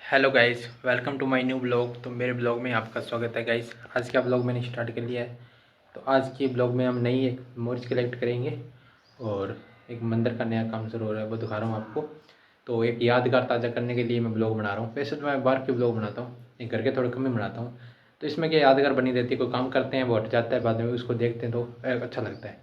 Hello guys, welcome to my new blog. तो मेरे blog में आपका स्वागत है गाइस। आज का ब्लॉग मैंने स्टार्ट कर लिया है। तो आज के ब्लॉग में हम नई एक मेमोरीज कलेक्ट करेंगे और एक मंदिर का नया काम शुरू हो रहा है, वो दिखा रहा हूँ आपको। तो एक यादगार ताज़ा करने के लिए मैं ब्लॉग बना रहा हूँ। वैसे तो मैं बाहर के ब्लॉग बनाता हूँ, एक घर के थोड़े कम ही बनाता हूँ। तो इसमें क्या यादगार बनी रहती है, कोई काम करते हैं वो हट जाता है, बाद में उसको देखते हैं तो अच्छा लगता है।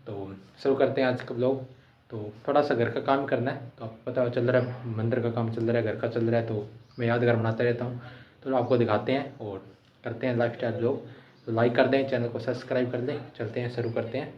तो शुरू करते हैं आज का ब्लॉग। तो थोड़ा सा घर का काम करना है, तो आपको पता चल रहा है मंदिर का काम चल रहा है, घर का चल रहा है, तो मैं यादगार बनाता रहता हूँ। तो आपको दिखाते हैं और करते हैं लाइफ स्टाइल ब्लॉग। तो लाइक कर दें, चैनल को सब्सक्राइब कर दें। चलते हैं, शुरू करते हैं।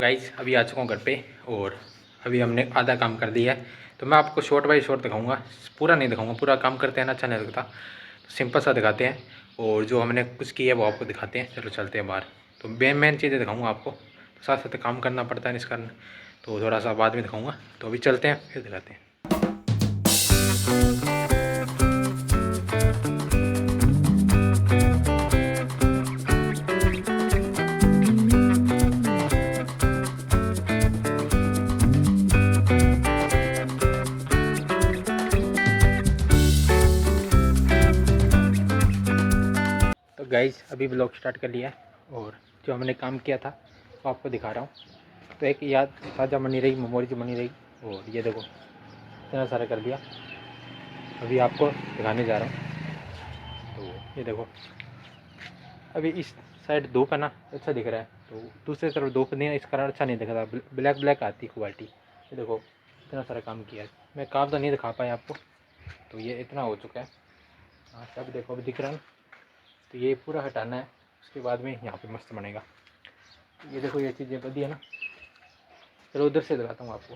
गाइस अभी आ चुका हूँ घर पे और अभी हमने आधा काम कर दिया है। तो मैं आपको शॉर्ट बाई शॉर्ट दिखाऊंगा, पूरा नहीं दिखाऊंगा। पूरा काम करते हैं ना, अच्छा नहीं लगता, तो सिंपल सा दिखाते हैं और जो हमने कुछ किया है वो आपको दिखाते हैं। चलो चलते हैं बाहर। तो मेन मेन चीज़ें दिखाऊंगा आपको, तो साथ साथ काम करना पड़ता है इस कारण, तो थोड़ा सा बाद में दिखाऊँगा। तो अभी चलते हैं, फिर दिखाते हैं। तो गाइस अभी ब्लॉग स्टार्ट कर लिया है और जो हमने काम किया था वो आपको दिखा रहा हूँ। तो एक याद ताज़ा बनी रही, मेमोरीज बनी रही। और ये देखो इतना सारा कर दिया, अभी आपको दिखाने जा रहा हूँ। तो ये देखो अभी इस साइड धूप है ना, अच्छा दिख रहा है, तो दूसरी तरफ धूप नहीं है, इस कारण अच्छा नहीं दिख रहा, ब्लैक ब्लैक आती क्वालिटी। ये देखो इतना सारा काम किया है, मैं काम तो नहीं दिखा पाया आपको। तो ये इतना हो चुका है। हाँ सब देखो अभी दिख रहा है ना। तो ये पूरा हटाना है, उसके बाद में यहाँ पे मस्त बनेगा। ये देखो ये चीज़ें बदी है ना। चलो उधर से दिखाता हूँ आपको।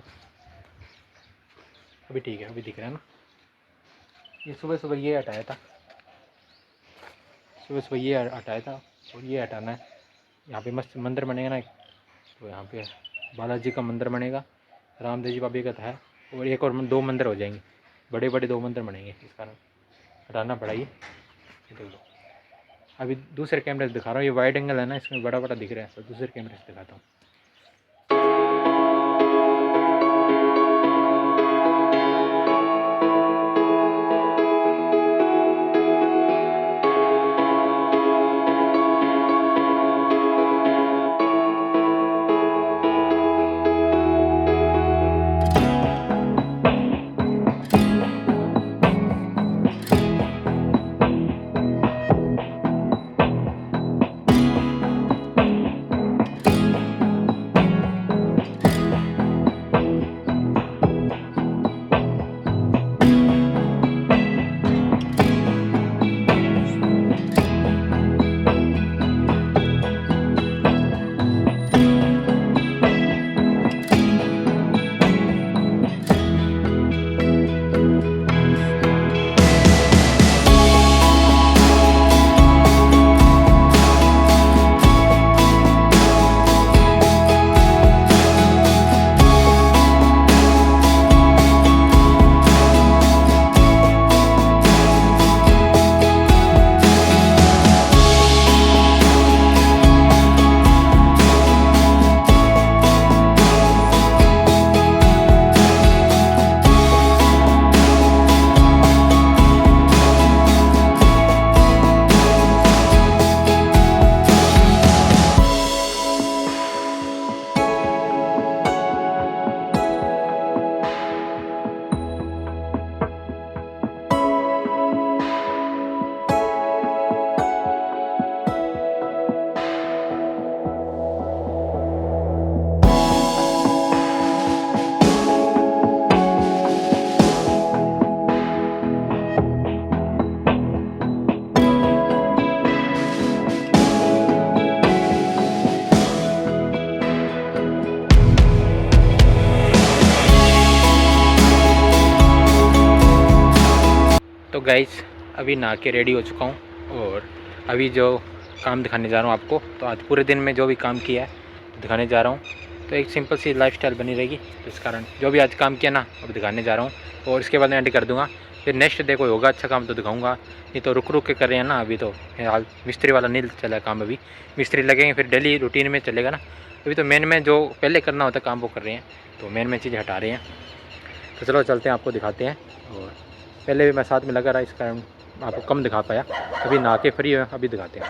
अभी ठीक है, अभी दिख रहा है ना। ये सुबह सुबह ये हटाया था, सुबह सुबह ये हटाया था और ये हटाना है। यहाँ पे मस्त मंदिर बनेगा ना। तो यहाँ पे बालाजी का मंदिर बनेगा, रामदेव जी बाबी का है, और एक और दो मंदिर हो जाएंगे, बड़े बड़े दो मंदिर बनेंगे, इस कारण हटाना पड़ा ये देख लो। अभी दूसरे कैमरे से दिखा रहा हूँ, ये वाइड एंगल है ना, इसमें बड़ा बड़ा दिख रहा है, तो दूसरे कैमरे से दिखाता हूँ। तो गाइस अभी नहा के रेडी हो चुका हूँ और अभी जो काम दिखाने जा रहा हूँ आपको। तो आज पूरे दिन में जो भी काम किया है दिखाने जा रहा हूँ। तो एक सिंपल सी लाइफस्टाइल बनी रहेगी, तो इस कारण जो भी आज काम किया ना अब दिखाने जा रहा हूँ और इसके बाद मैं एंड कर दूँगा। फिर नेक्स्ट डे कोई होगा अच्छा काम तो दिखाऊंगा, नहीं तो रुक रुक के कर रहे हैं ना। अभी तो फिलहाल मिस्त्री वाला नहीं चला काम, अभी मिस्त्री लगेंगे फिर डेली रूटीन में चलेगा ना। अभी तो मेन में जो पहले करना होता है काम वो कर रहे हैं, तो मेन में चीज़ें हटा रहे हैं। तो चलो चलते हैं, आपको दिखाते हैं। और पहले भी मैं साथ में लगा रहा, इस कारण आपको कम दिखा पाया। अभी नहा के फ्री हुए, अभी दिखाते हैं।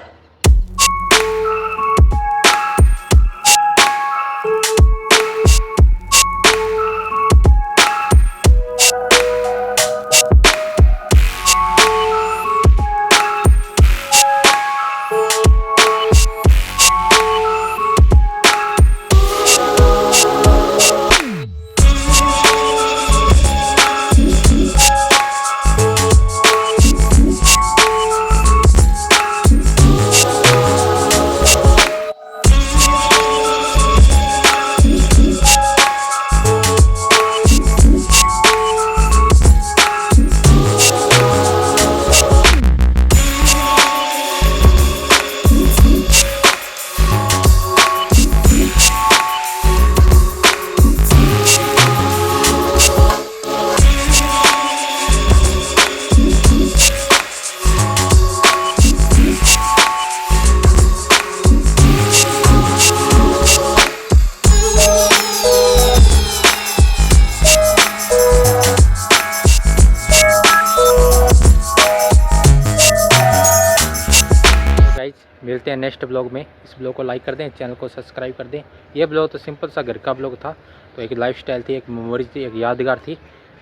मिलते हैं नेक्स्ट ब्लॉग में। इस ब्लॉग को लाइक कर दें, चैनल को सब्सक्राइब कर दें। ये ब्लॉग तो सिंपल सा घर का ब्लॉग था, तो एक लाइफस्टाइल थी, एक मेमोरी थी, एक यादगार थी।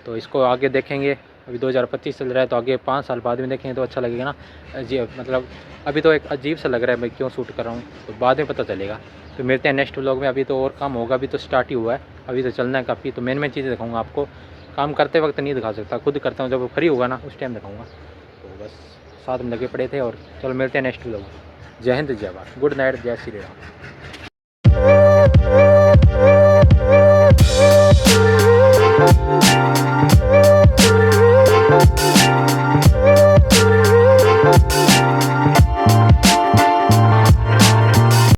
तो इसको आगे देखेंगे, अभी 2025 चल रहा है, तो आगे 5 साल बाद में देखेंगे तो अच्छा लगेगा ना। अजीब मतलब अभी तो एक अजीब सा लग रहा है मैं क्यों शूट कर रहा हूँ, तो बाद में पता चलेगा। तो मिलते हैं नेक्स्ट ब्लॉग में। अभी तो और काम होगा, अभी तो स्टार्ट ही हुआ है, अभी तो चलना है काफ़ी। तो मेन चीज़ें दिखाऊँगा आपको, काम करते वक्त नहीं दिखा सकता, खुद करता हूँ जब फ्री होगा ना उस टाइम दिखाऊँगा। तो बस साथ में लगे पड़े थे। और चलो मिलते हैं नेक्स्ट ब्लॉग में। जय हिंद, जय भारत, गुड नाइट, जय श्री राम।